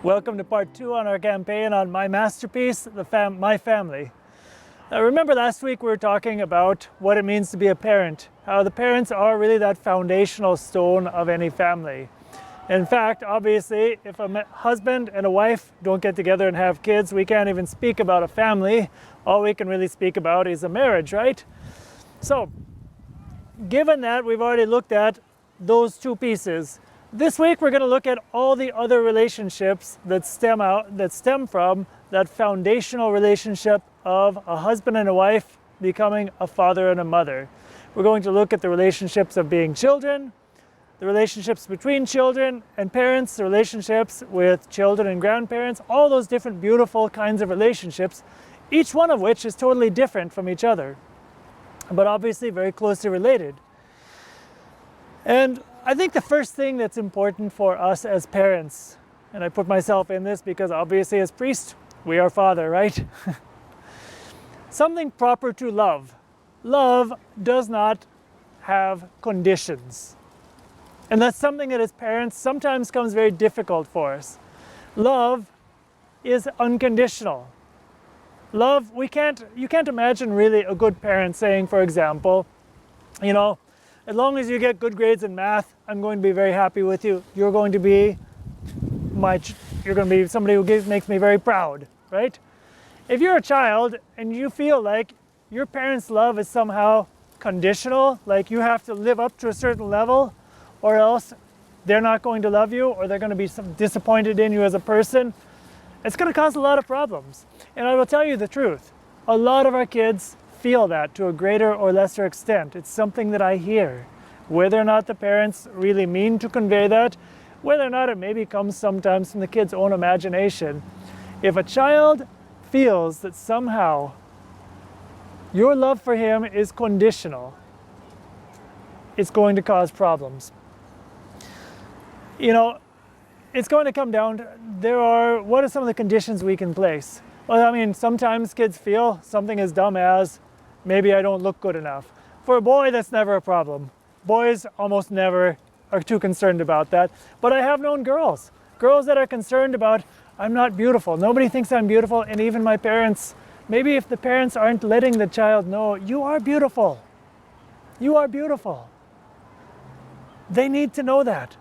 Welcome to part 2 on our campaign on My Masterpiece, My Family. Remember last week we were talking about what it means to be a parent, how the parents are really that foundational stone of any family. In fact, obviously, if a husband and a wife don't get together and have kids, we can't even speak about a family. All we can really speak about is a marriage, right? So, given that we've already looked at those two pieces, this week we're going to look at all the other relationships that stem from that foundational relationship of a husband and a wife becoming a father and a mother. We're going to look at the relationships of being children, the relationships between children and parents, the relationships with children and grandparents, all those different beautiful kinds of relationships, each one of which is totally different from each other, but obviously very closely related. And I think the first thing that's important for us as parents, and I put myself in this because obviously as priest, we are father, right? Something proper to love. Love does not have conditions. And that's something that as parents sometimes comes very difficult for us. Love is unconditional. Love, you can't imagine really a good parent saying, for example, as long as you get good grades in math, I'm going to be very happy with you. You're going to be somebody who makes me very proud, right? If you're a child and you feel like your parents' love is somehow conditional, like you have to live up to a certain level or else they're not going to love you or they're going to be disappointed in you as a person, it's going to cause a lot of problems. And I will tell you the truth, a lot of our kids feel that to a greater or lesser extent. It's something that I hear. Whether or not the parents really mean to convey that, whether or not it maybe comes sometimes from the kid's own imagination. If a child feels that somehow your love for him is conditional, it's going to cause problems. It's going to come down to, what are some of the conditions we can place? Well, sometimes kids feel something as dumb as, maybe I don't look good enough. For a boy, that's never a problem. Boys almost never are too concerned about that. But I have known girls that are concerned about, I'm not beautiful. Nobody thinks I'm beautiful. And even my parents, maybe if the parents aren't letting the child know, you are beautiful. You are beautiful. They need to know that.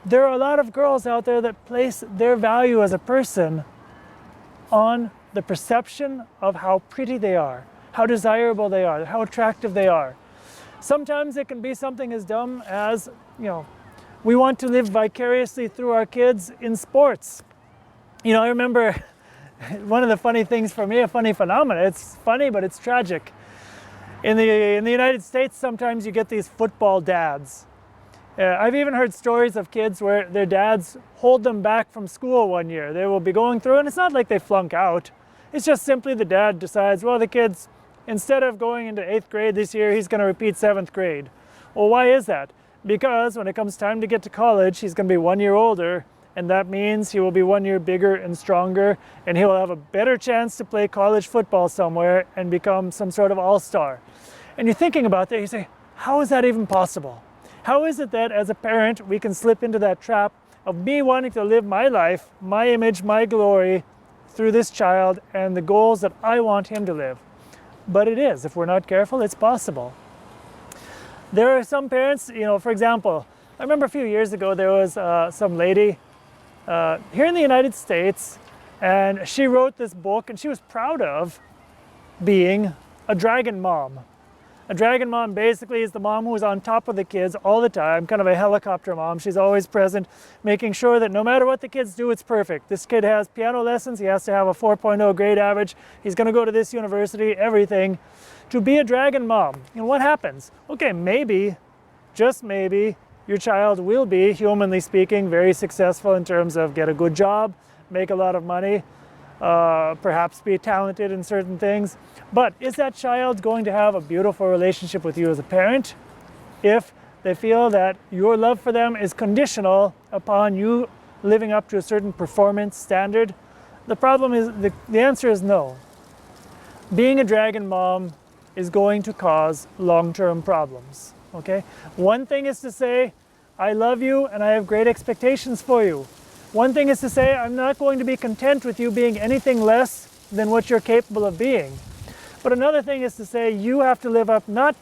There are a lot of girls out there that place their value as a person on the perception of how pretty they are, how desirable they are, how attractive they are. Sometimes it can be something as dumb as, we want to live vicariously through our kids in sports. I remember one of the funny things for me, a funny phenomenon, it's funny, but it's tragic. In the United States, sometimes you get these football dads. I've even heard stories of kids where their dads hold them back from school one year. They will be going through, and it's not like they flunk out. It's just simply the dad decides, well, the kid's, instead of going into 8th grade this year, he's going to repeat 7th grade. Well, why is that? Because when it comes time to get to college, he's going to be 1 year older, and that means he will be 1 year bigger and stronger, and he will have a better chance to play college football somewhere and become some sort of all-star. And you're thinking about that, you say, how is that even possible? How is it that as a parent, we can slip into that trap of me wanting to live my life, my image, my glory through this child and the goals that I want him to live? But it is. If we're not careful, it's possible. There are some parents, for example, I remember a few years ago there was some lady here in the United States, and she wrote this book, and she was proud of being a dragon mom. A dragon mom basically is the mom who is on top of the kids all the time, kind of a helicopter mom. She's always present, making sure that no matter what the kids do, it's perfect. This kid has piano lessons, he has to have a 4.0 grade average, he's going to go to this university, everything. To be a dragon mom. And what happens? Okay, maybe, just maybe, your child will be, humanly speaking, very successful in terms of get a good job, make a lot of money, perhaps be talented in certain things. But is that child going to have a beautiful relationship with you as a parent if they feel that your love for them is conditional upon you living up to a certain performance standard? The problem is, the answer is no. Being a dragon mom is going to cause long-term problems, okay? One thing is to say, I love you and I have great expectations for you. One thing is to say, I'm not going to be content with you being anything less than what you're capable of being. But another thing is to say, you have to live up not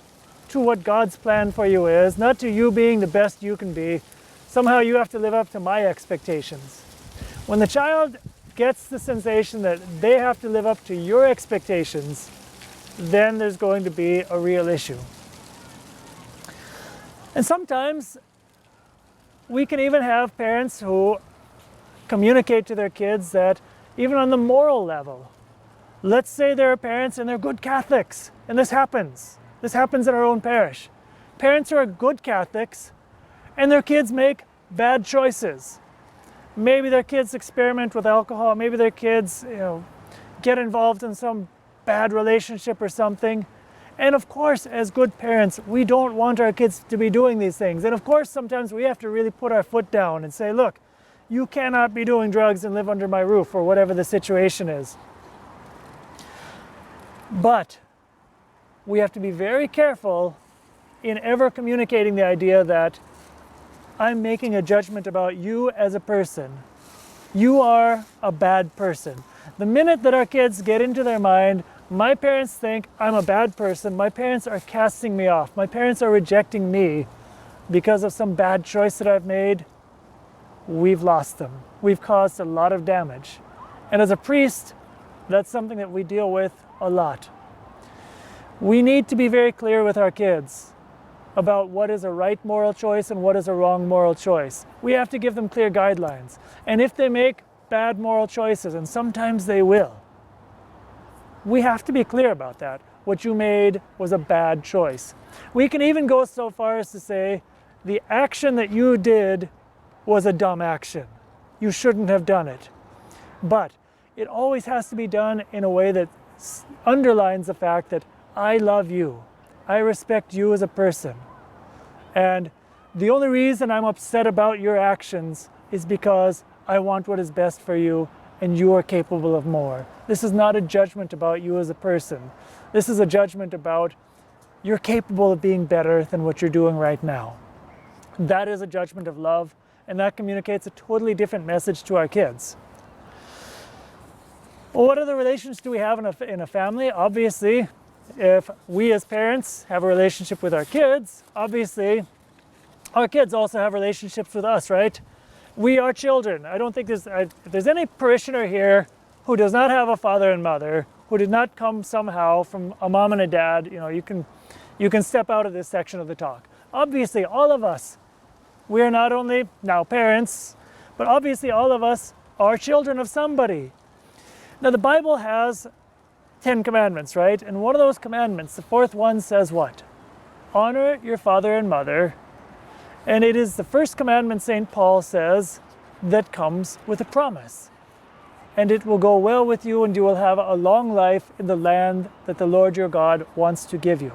to what God's plan for you is, not to you being the best you can be. Somehow you have to live up to my expectations. When the child gets the sensation that they have to live up to your expectations, then there's going to be a real issue. And sometimes we can even have parents who communicate to their kids that even on the moral level, let's say there are parents and they're good Catholics, and this happens in our own parish. Parents are good Catholics and their kids make bad choices. Maybe their kids experiment with alcohol, maybe their kids, get involved in some bad relationship or something. And of course, as good parents, we don't want our kids to be doing these things. And of course, sometimes we have to really put our foot down and say, look, you cannot be doing drugs and live under my roof, or whatever the situation is. But we have to be very careful in ever communicating the idea that I'm making a judgment about you as a person. You are a bad person. The minute that our kids get into their mind, my parents think I'm a bad person, my parents are casting me off, my parents are rejecting me because of some bad choice that I've made, we've lost them. We've caused a lot of damage. And as a priest, that's something that we deal with a lot. We need to be very clear with our kids about what is a right moral choice and what is a wrong moral choice. We have to give them clear guidelines. And if they make bad moral choices, and sometimes they will, we have to be clear about that. What you made was a bad choice. We can even go so far as to say, the action that you did was a dumb action. You shouldn't have done it. But it always has to be done in a way that underlines the fact that I love you. I respect you as a person. And the only reason I'm upset about your actions is because I want what is best for you and you are capable of more. This is not a judgment about you as a person. This is a judgment about you're capable of being better than what you're doing right now. That is a judgment of love, and that communicates a totally different message to our kids. Well, what other relations do we have in a family? Obviously, if we as parents have a relationship with our kids, obviously our kids also have relationships with us, right? We are children. I don't think if there's any parishioner here who does not have a father and mother, who did not come somehow from a mom and a dad, you can step out of this section of the talk. Obviously, all of us, we are not only now parents, but obviously all of us are children of somebody. Now the Bible has 10 commandments, right? And one of those commandments, the fourth one, says what? Honor your father and mother. And it is the first commandment, St. Paul says, that comes with a promise. And it will go well with you, and you will have a long life in the land that the Lord your God wants to give you.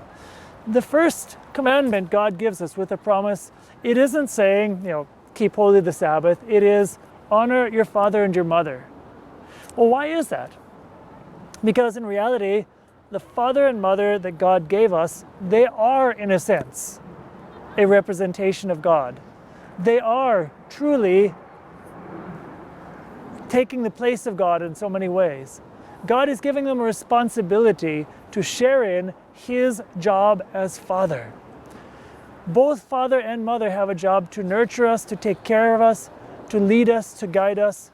The first commandment God gives us with a promise, it isn't saying, keep holy the Sabbath. It is honor your father and your mother. Well, why is that? Because in reality, the father and mother that God gave us, they are, in a sense, a representation of God. They are truly taking the place of God in so many ways. God is giving them a responsibility to share in His job as Father. Both father and mother have a job to nurture us, to take care of us, to lead us, to guide us.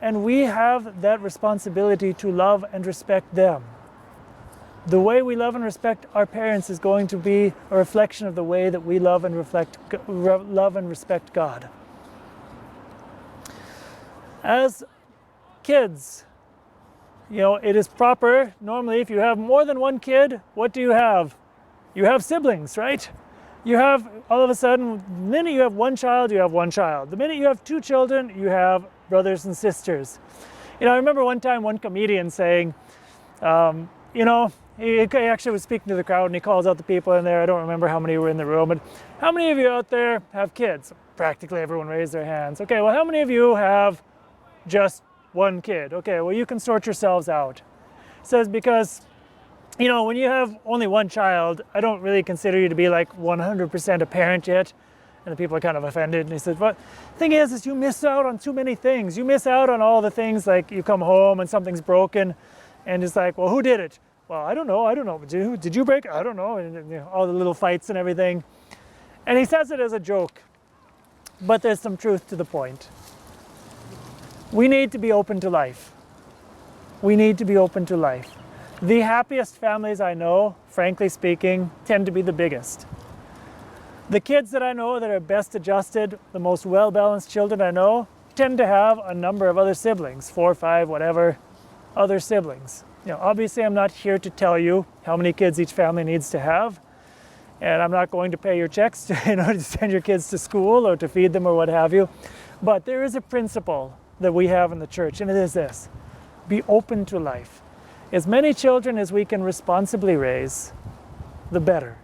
And we have that responsibility to love and respect them. The way we love and respect our parents is going to be a reflection of the way that we love and respect God. As kids, it is proper, normally if you have more than one kid, what do you have? You have siblings, right? You have, all of a sudden, the minute you have one child, you have one child. The minute you have two children, you have brothers and sisters. I remember one time one comedian saying, he actually was speaking to the crowd and he calls out the people in there. I don't remember how many were in the room, but how many of you out there have kids? Practically everyone raised their hands. Okay, well, how many of you have just one kid? Okay, well, you can sort yourselves out. It says because, when you have only one child, I don't really consider you to be like 100% a parent yet. And the people are kind of offended. And he said, "But the thing is you miss out on too many things. You miss out on all the things like you come home and something's broken." And it's like, "Well, who did it?" "Well, I don't know. Did you break it?" "I don't know." And you know, all the little fights and everything. And he says it as a joke. But there's some truth to the point. We need to be open to life. We need to be open to life. The happiest families I know, frankly speaking, tend to be the biggest. The kids that I know that are best adjusted, the most well-balanced children I know, tend to have a number of other siblings, 4, 5, whatever, other siblings. You know, obviously I'm not here to tell you how many kids each family needs to have, and I'm not going to pay your checks to, to send your kids to school or to feed them or what have you. But there is a principle that we have in the church, and it is this: be open to life. As many children as we can responsibly raise, the better,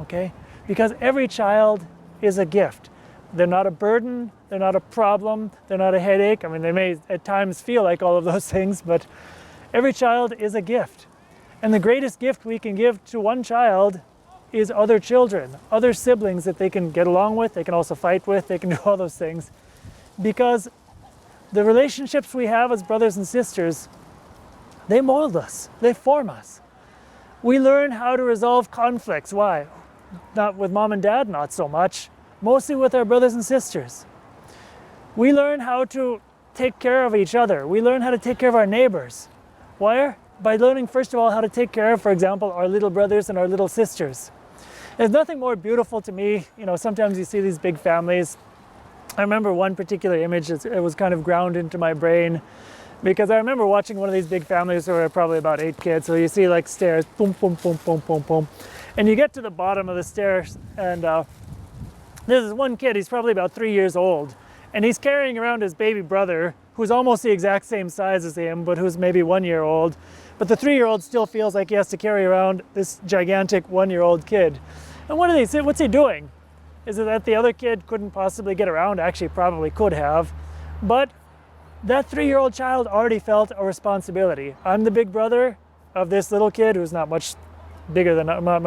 okay? Because every child is a gift. They're not a burden, they're not a problem, they're not a headache. I mean, they may at times feel like all of those things, but every child is a gift. And the greatest gift we can give to one child is other children, other siblings that they can get along with, they can also fight with, they can do all those things. Because the relationships we have as brothers and sisters, they mold us, they form us. We learn how to resolve conflicts. Why? Not with mom and dad, not so much. Mostly with our brothers and sisters. We learn how to take care of each other. We learn how to take care of our neighbors. Why? By learning, first of all, how to take care of, for example, our little brothers and our little sisters. There's nothing more beautiful to me. You know, sometimes you see these big families. I remember one particular image, it was kind of ground into my brain, because I remember watching one of these big families where there were probably about 8 kids. So you see like stairs, boom, boom, boom, boom, boom, boom. And you get to the bottom of the stairs, and there's this one kid, he's probably about 3 years old, and he's carrying around his baby brother, who's almost the exact same size as him, but who's maybe 1 year old. But the 3-year-old still feels like he has to carry around this gigantic 1-year-old kid. And what's he doing? Is it that the other kid couldn't possibly get around? Actually, probably could have. But that 3-year-old child already felt a responsibility. I'm the big brother of this little kid who's not much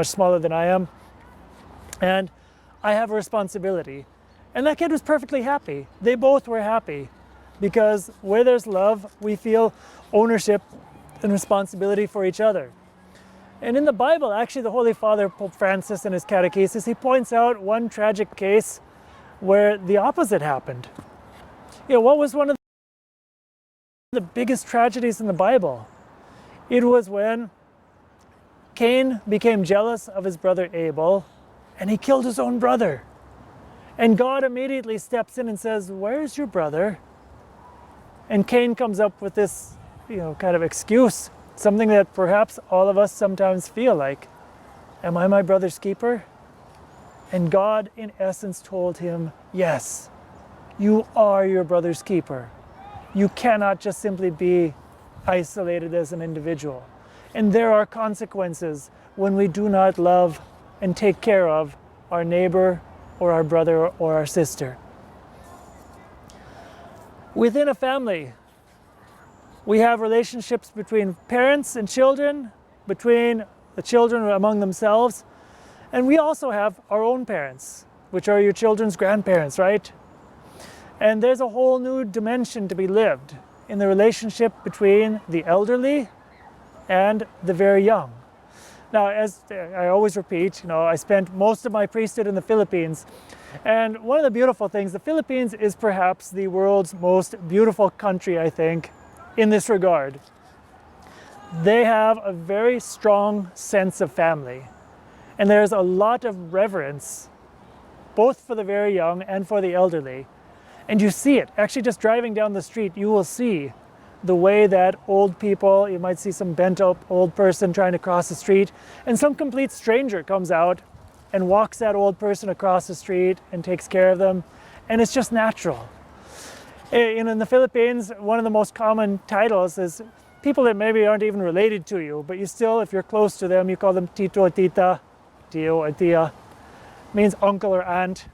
smaller than I am. And I have a responsibility. And that kid was perfectly happy. They both were happy. Because where there's love, we feel ownership and responsibility for each other. And in the Bible, actually, the Holy Father, Pope Francis, in his catechesis, he points out one tragic case where the opposite happened. You know, what was one of the biggest tragedies in the Bible? It was when Cain became jealous of his brother Abel, and he killed his own brother. And God immediately steps in and says, "Where's your brother?" And Cain comes up with this, kind of excuse, something that perhaps all of us sometimes feel like. Am I my brother's keeper? And God, in essence, told him, yes, you are your brother's keeper. You cannot just simply be isolated as an individual. And there are consequences when we do not love and take care of our neighbor or our brother or our sister. Within a family, we have relationships between parents and children, between the children among themselves, and we also have our own parents, which are your children's grandparents, right? And there's a whole new dimension to be lived in the relationship between the elderly and the very young. Now, as I always repeat, I spent most of my priesthood in the Philippines. And one of the beautiful things, the Philippines is perhaps the world's most beautiful country, I think, in this regard. They have a very strong sense of family. And there's a lot of reverence, both for the very young and for the elderly. And you see it. Actually, just driving down the street, you will see the way that old people, you might see some bent up old person trying to cross the street, and some complete stranger comes out and walks that old person across the street and takes care of them. And it's just natural. In the Philippines, one of the most common titles is people that maybe aren't even related to you, but you still, if you're close to them, you call them tito or tita, tio or tia. Means uncle or aunt,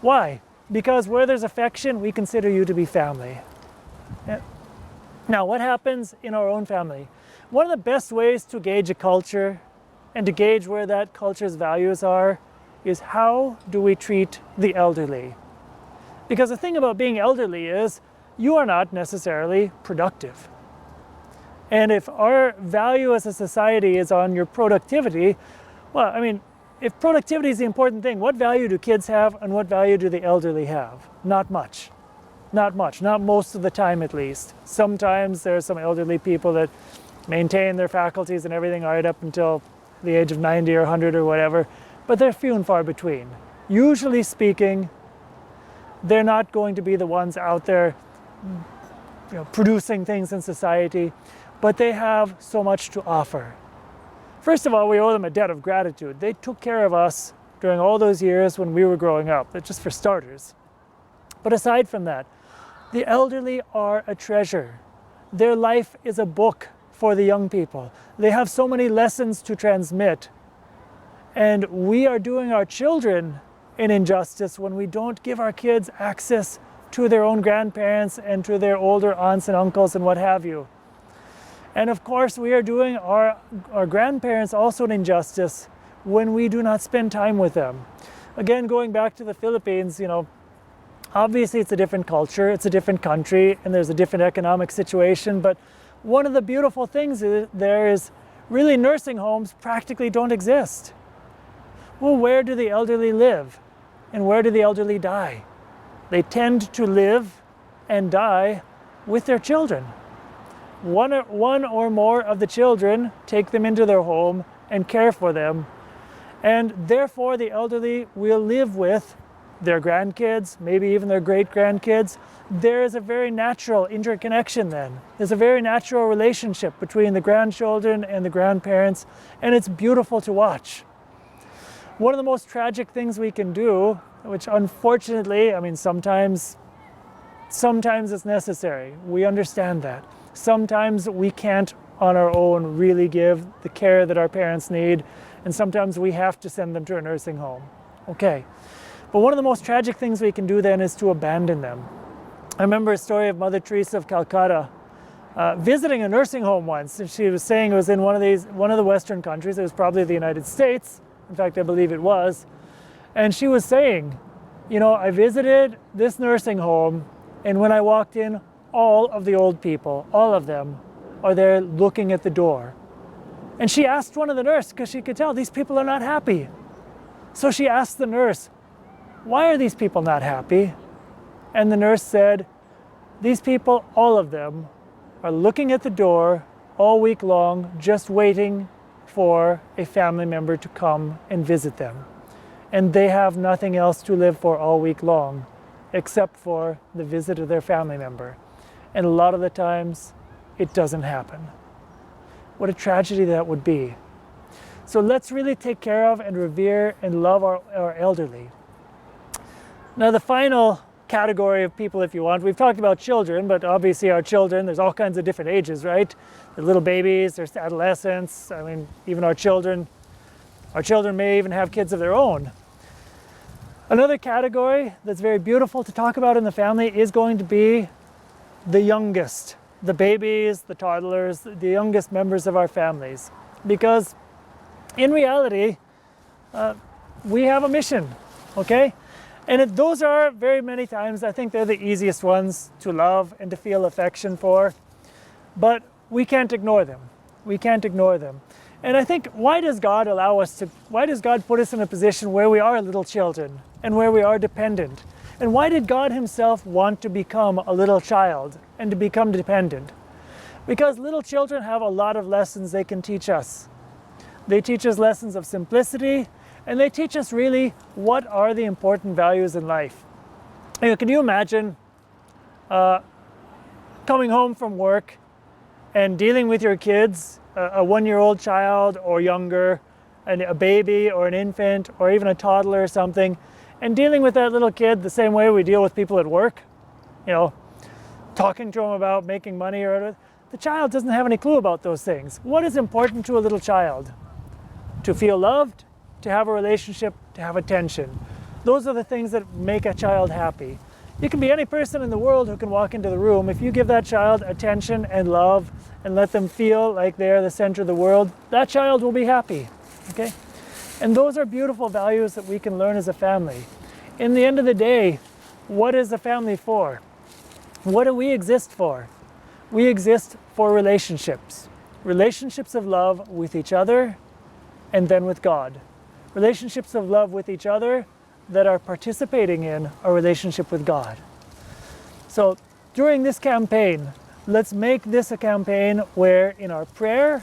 Why? Because where there's affection, we consider you to be family. Now, what happens in our own family? One of the best ways to gauge a culture and to gauge where that culture's values are is how do we treat the elderly? Because the thing about being elderly is you are not necessarily productive. And if our value as a society is on your productivity, well, I mean, if productivity is the important thing, what value do kids have and what value do the elderly have? Not much. Not much. Not most of the time, at least. Sometimes there are some elderly people that maintain their faculties and everything right up until the age of 90 or 100 or whatever, but they're few and far between. Usually speaking, they're not going to be the ones out there, producing things in society, but they have so much to offer. First of all, we owe them a debt of gratitude. They took care of us during all those years when we were growing up, just for starters. But aside from that, the elderly are a treasure. Their life is a book for the young people. They have so many lessons to transmit. And we are doing our children an injustice when we don't give our kids access to their own grandparents and to their older aunts and uncles and what have you. And of course, we are doing our grandparents also an injustice when we do not spend time with them. Again, going back to the Philippines, obviously it's a different culture, it's a different country, and there's a different economic situation, but one of the beautiful things there is really nursing homes practically don't exist. Well, where do the elderly live? And where do the elderly die? They tend to live and die with their children. One or more of the children take them into their home and care for them, and therefore the elderly will live with their grandkids, maybe even their great-grandkids. There is a very natural interconnection then. There's a very natural relationship between the grandchildren and the grandparents, and it's beautiful to watch. One of the most tragic things we can do, which unfortunately, sometimes it's necessary. We understand that. Sometimes we can't on our own really give the care that our parents need, and sometimes we have to send them to a nursing home. Okay. But one of the most tragic things we can do then is to abandon them. I remember a story of Mother Teresa of Calcutta visiting a nursing home once. And she was saying it was in one of the Western countries. It was probably the United States. In fact, I believe it was. And she was saying, I visited this nursing home, and when I walked in, all of the old people, all of them, are there looking at the door. And she asked one of the nurses, because she could tell these people are not happy. So she asked the nurse, why are these people not happy? And the nurse said, these people, all of them, are looking at the door all week long, just waiting for a family member to come and visit them. And they have nothing else to live for all week long, except for the visit of their family member. And a lot of the times, it doesn't happen. What a tragedy that would be. So let's really take care of and revere and love our elderly. Now, the final category of people, if you want, we've talked about children, but obviously our children, there's all kinds of different ages, right? There's little babies, there's adolescents, even our children may even have kids of their own. Another category that's very beautiful to talk about in the family is going to be the youngest, the babies, the toddlers, the youngest members of our families. Because in reality, we have a mission, okay? And those are very many times, I think they're the easiest ones to love and to feel affection for. But we can't ignore them. We can't ignore them. And I think, why does God put us in a position where we are little children and where we are dependent? And why did God himself want to become a little child and to become dependent? Because little children have a lot of lessons they can teach us. They teach us lessons of simplicity, and they teach us really what are the important values in life. Can you imagine coming home from work and dealing with your kids, a one-year-old child or younger, and a baby or an infant or even a toddler or something, and dealing with that little kid the same way we deal with people at work, talking to them about making money or whatever. The child doesn't have any clue about those things. What is important to a little child? To feel loved, to have a relationship, to have attention. Those are the things that make a child happy. You can be any person in the world who can walk into the room. If you give that child attention and love and let them feel like they're the center of the world, that child will be happy, okay? And those are beautiful values that we can learn as a family. In the end of the day, what is a family for? What do we exist for? We exist for relationships. Relationships of love with each other and then with God. Relationships of love with each other that are participating in our relationship with God. So during this campaign, let's make this a campaign where in our prayer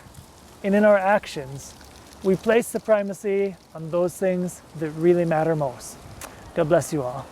and in our actions, we place the primacy on those things that really matter most. God bless you all.